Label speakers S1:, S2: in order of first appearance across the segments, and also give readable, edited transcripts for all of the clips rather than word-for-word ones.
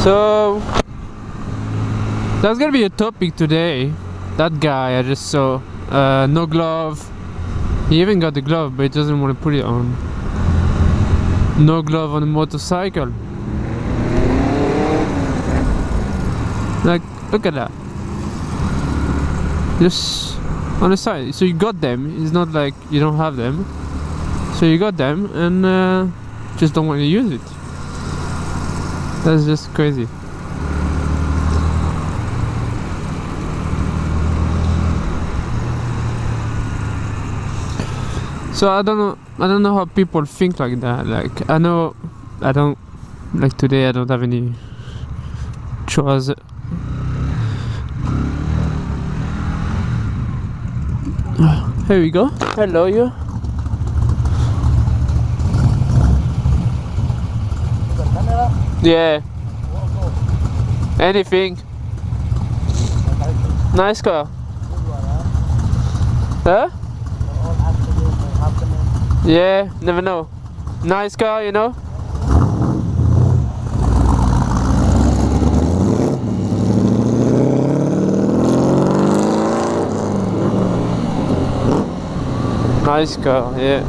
S1: So that's gonna be a topic today. That guy I just saw, no glove. He even got the glove, but he doesn't want to put it on. No glove on a motorcycle. Like, look at that. Just on the side. So you got them. It's not like you don't have them. So you got them and just don't want to use it. That's just crazy. So I don't know how people think like that. Like I don't like today I don't have any trousers. Here we go. Hello, you. Yeah. Anything. Nice car. Huh? Yeah, never know. Nice car, you know. Nice car, yeah.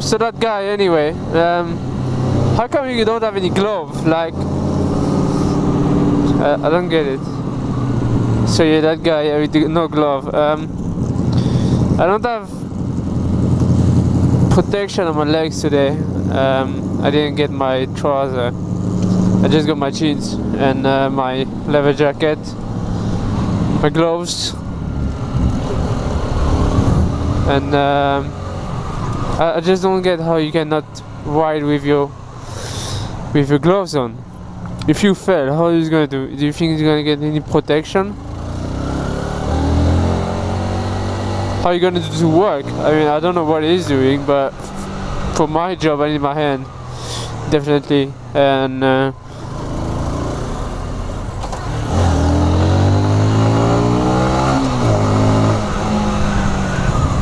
S1: So that guy anyway, how come you don't have any glove? Like, I don't get it. So yeah, that guy with no glove. I don't have protection on my legs today. I didn't get my trouser. I just got my jeans and my leather jacket, my gloves. And I just don't get how you cannot ride with your gloves on. If you fail, how are you gonna do? Do you think you're gonna get any protection? How are you gonna do to work? I mean, I don't know what he's doing, but for my job, I need my hand, definitely. And I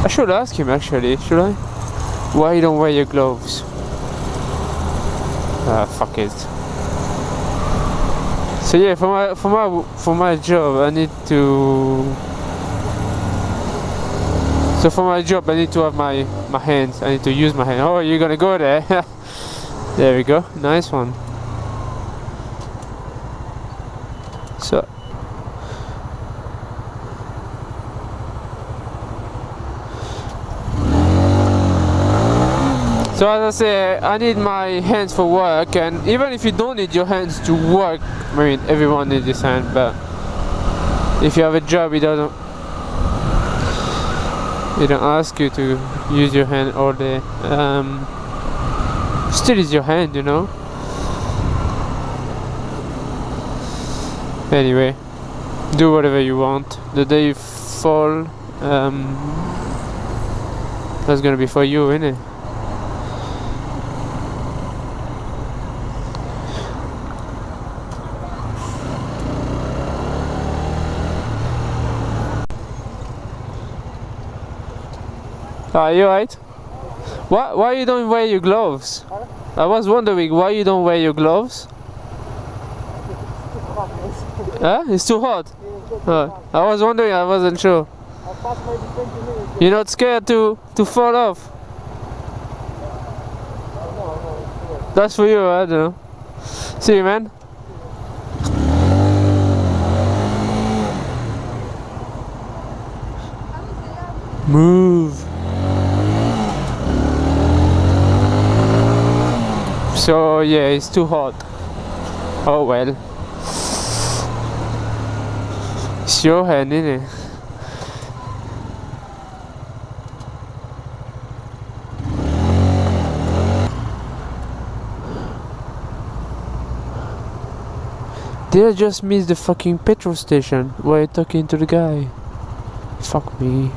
S1: should ask him actually, should I? Why you don't wear your gloves? Fuck it. So yeah, for my job, I need to. So for my job, I need to have my hands. I need to use my hand. Oh, you're gonna go there? There we go. Nice one. So as I say, I need my hands for work, and even if you don't need your hands to work, I mean everyone needs his hand, but if you have a job, it don't ask you to use your hand all day. Still is your hand, you know. Anyway, do whatever you want. The day you fall, that's gonna be for you, innit? Are you right? Why you don't wear your gloves? I was wondering why you don't wear your gloves. Huh? It's too hot. I was wondering. I wasn't sure. You're not scared to fall off? That's for you. I don't know. See you, man. Move. So yeah, it's too hot. Oh well. It's your hand, innit? Did I just miss the fucking petrol station while talking to the guy? Fuck me.